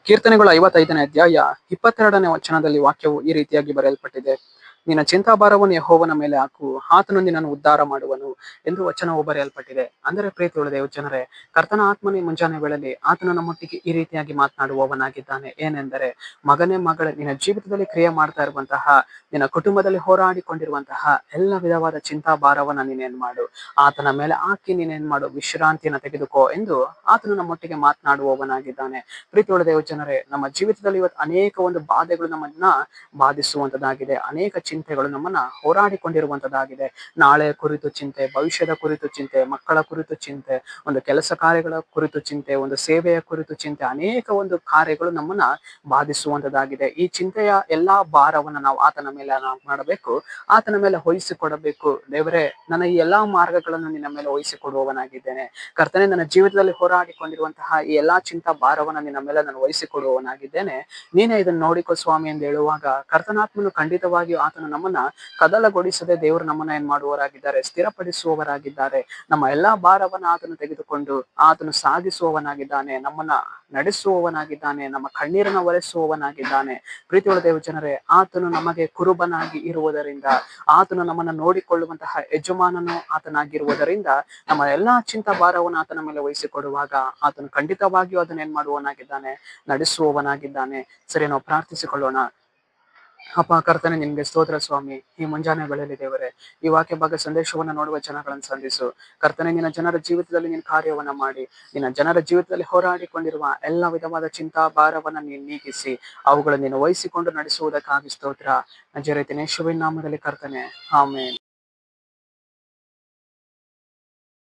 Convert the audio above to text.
ಕೀರ್ತನೆಗಳು 55ನೇ ಅಧ್ಯಾಯ 22ನೇ ವಚನದಲ್ಲಿ ವಾಕ್ಯವು ಈ ರೀತಿಯಾಗಿ ಬರೆಯಲ್ಪಟ್ಟಿದೆ. ನಿನ್ನ ಚಿಂತಾಭಾರವನ್ನು ಯೆಹೋವನ ಮೇಲೆ ಹಾಕು, ಆತನು ನಿನ್ನನ್ನು ಉದ್ಧಾರ ಮಾಡುವನು ಎಂದು ವಚನವು ಬರೆಯಲ್ಪಟ್ಟಿದೆ. ಅಂದರೆ ಪ್ರೀತಿಯುಳ್ಳ ದೇವಜನರೇ, ಕರ್ತನ ಆತ್ಮನು ಈ ಮುಂಜಾನೆ ವೇಳೆಯಲ್ಲಿ ಆತನು ನಮ್ಮೊಟ್ಟಿಗೆ ಈ ರೀತಿಯಾಗಿ ಮಾತನಾಡುವವನಾಗಿದ್ದಾನೆ. ಏನೆಂದರೆ, ಮಗನೇ ಮಗಳೇ, ನಿನ್ನ ಜೀವಿತದಲ್ಲಿ ಕ್ರಿಯೆ ಮಾಡ್ತಾ ಇರುವಂತಹ, ನಿನ್ನ ಕುಟುಂಬದಲ್ಲಿ ಹೋರಾಡಿಕೊಂಡಿರುವಂತಹ ಎಲ್ಲ ವಿಧವಾದ ಚಿಂತಾಭಾರವನ್ನ ನೀನೇನ್ ಮಾಡು, ಆತನ ಮೇಲೆ ಹಾಕಿ ನೀನೇನ್ ಮಾಡು, ವಿಶ್ರಾಂತಿಯನ್ನು ತೆಗೆದುಕೋ ಎಂದು ಆತನು ನಮ್ಮೊಟ್ಟಿಗೆ ಮಾತನಾಡುವವನಾಗಿದ್ದಾನೆ. ಪ್ರೀತಿಯುಳ್ಳ ದೇವಜನರೇ, ನಮ್ಮ ಜೀವಿತದಲ್ಲಿ ಇವತ್ತು ಅನೇಕ ಒಂದು ಬಾಧೆಗಳು ನಮ್ಮನ್ನ ಬಾಧಿಸುವಂತದ್ದಾಗಿದೆ. ಅನೇಕ ಚಿಂತೆಗಳು ನಮ್ಮನ್ನ ಹೋರಾಡಿಕೊಂಡಿರುವಂತದ್ದಾಗಿದೆ. ನಾಳೆ ಕುರಿತು ಚಿಂತೆ, ಭವಿಷ್ಯದ ಕುರಿತು ಚಿಂತೆ, ಮಕ್ಕಳ ಕುರಿತು ಚಿಂತೆ, ಒಂದು ಕೆಲಸ ಕಾರ್ಯಗಳ ಕುರಿತು ಚಿಂತೆ, ಒಂದು ಸೇವೆಯ ಕುರಿತು ಚಿಂತೆ, ಅನೇಕ ಒಂದು ಕಾರ್ಯಗಳು ನಮ್ಮನ್ನ ಬಾಧಿಸುವಂತದ್ದಾಗಿದೆ. ಈ ಚಿಂತೆಯ ಎಲ್ಲಾ ಭಾರವನ್ನ ನಾವು ಆತನ ಮೇಲೆ ನಾವು ಮಾಡಬೇಕು, ಆತನ ಮೇಲೆ ವಹಿಸಿಕೊಡಬೇಕು. ದೇವರೇ, ನನ್ನ ಈ ಎಲ್ಲಾ ಮಾರ್ಗಗಳನ್ನು ನಿನ್ನ ಮೇಲೆ ವಹಿಸಿಕೊಡುವವನಾಗಿದ್ದೇನೆ. ಕರ್ತನೆ, ನನ್ನ ಜೀವಿತದಲ್ಲಿ ಹೋರಾಡಿಕೊಂಡಿರುವಂತಹ ಈ ಎಲ್ಲಾ ಚಿಂತಾ ಭಾರವನ್ನ ನಿನ್ನ ಮೇಲೆ ನಾನು ವಹಿಸಿಕೊಡುವವನಾಗಿದ್ದೇನೆ. ನೀನೇ ಇದನ್ನು ನೋಡಿಕೊ ಸ್ವಾಮಿ ಎಂದು ಹೇಳುವಾಗ, ಕರ್ತನಾತ್ಮನು ಖಂಡಿತವಾಗಿಯೂ ಆತನು ನಮ್ಮನ್ನ ಕದಲಗೊಳಿಸದೆ ದೇವರು ನಮ್ಮನ್ನ ಏನ್ ಮಾಡುವವರಾಗಿದ್ದಾರೆ, ಸ್ಥಿರಪಡಿಸುವವರಾಗಿದ್ದಾರೆ. ನಮ್ಮ ಎಲ್ಲಾ ಭಾರವನ್ನ ಆತನು ತೆಗೆದುಕೊಂಡು ಆತನು ಸಾಗಿಸುವವನಾಗಿದ್ದಾನೆ, ನಮ್ಮನ್ನ ನಡೆಸುವವನಾಗಿದ್ದಾನೆ, ನಮ್ಮ ಕಣ್ಣೀರನ್ನ ಒರೆಸುವವನಾಗಿದ್ದಾನೆ. ಪ್ರೀತಿಯುಳ್ಳ ದೇವಜನರೇ, ಆತನು ನಮಗೆ ಕುರುಬನಾಗಿ ಇರುವುದರಿಂದ, ಆತನು ನಮ್ಮನ್ನ ನೋಡಿಕೊಳ್ಳುವಂತಹ ಯಜಮಾನನು ಆತನಾಗಿರುವುದರಿಂದ, ನಮ್ಮ ಎಲ್ಲಾ ಚಿಂತಾ ಭಾರವನ್ನು ಆತನ ಮೇಲೆ ವಹಿಸಿಕೊಡುವಾಗ ಆತನು ಖಂಡಿತವಾಗಿಯೂ ಅದನ್ನ ಏನ್ ಮಾಡುವವನಾಗಿದ್ದಾನೆ, ನಡೆಸುವವನಾಗಿದ್ದಾನೆ. ಸರಿ, ನಾವು ಪ್ರಾರ್ಥಿಸಿಕೊಳ್ಳೋಣ. ಅಪ್ಪ ಕರ್ತನೆ, ನಿನ್ಗೆ ಸ್ತೋತ್ರ ಸ್ವಾಮಿ. ಈ ಮುಂಜಾನೆ ವೇಳೆಯಲ್ಲಿ ದೇವರೇ, ಈ ವಾಕ್ಯ ಭಾಗ ಸಂದೇಶವನ್ನು ನೋಡುವ ಜನಗಳನ್ನು ಸಂಧಿಸು. ಕರ್ತನೆ, ನಿನ್ನ ಜನರ ಜೀವಿತದಲ್ಲಿ ನಿನ್ನ ಕಾರ್ಯವನ್ನ ಮಾಡಿ, ನಿನ್ನ ಜನರ ಜೀವಿತದಲ್ಲಿ ಹೋರಾಡಿಕೊಂಡಿರುವ ಎಲ್ಲ ವಿಧವಾದ ಚಿಂತಾ ಭಾರವನ್ನ ನೀನು ನೀಗಿಸಿ ಅವುಗಳನ್ನು ನೀನು ವಹಿಸಿಕೊಂಡು ನಡೆಸುವುದಕ್ಕಾಗಿ ಸ್ತೋತ್ರ. ನಜರೇತಿನ ಯೇಸುವಿನ ನಾಮದಲ್ಲಿ ಕರ್ತನೆ, ಆಮೆನ್.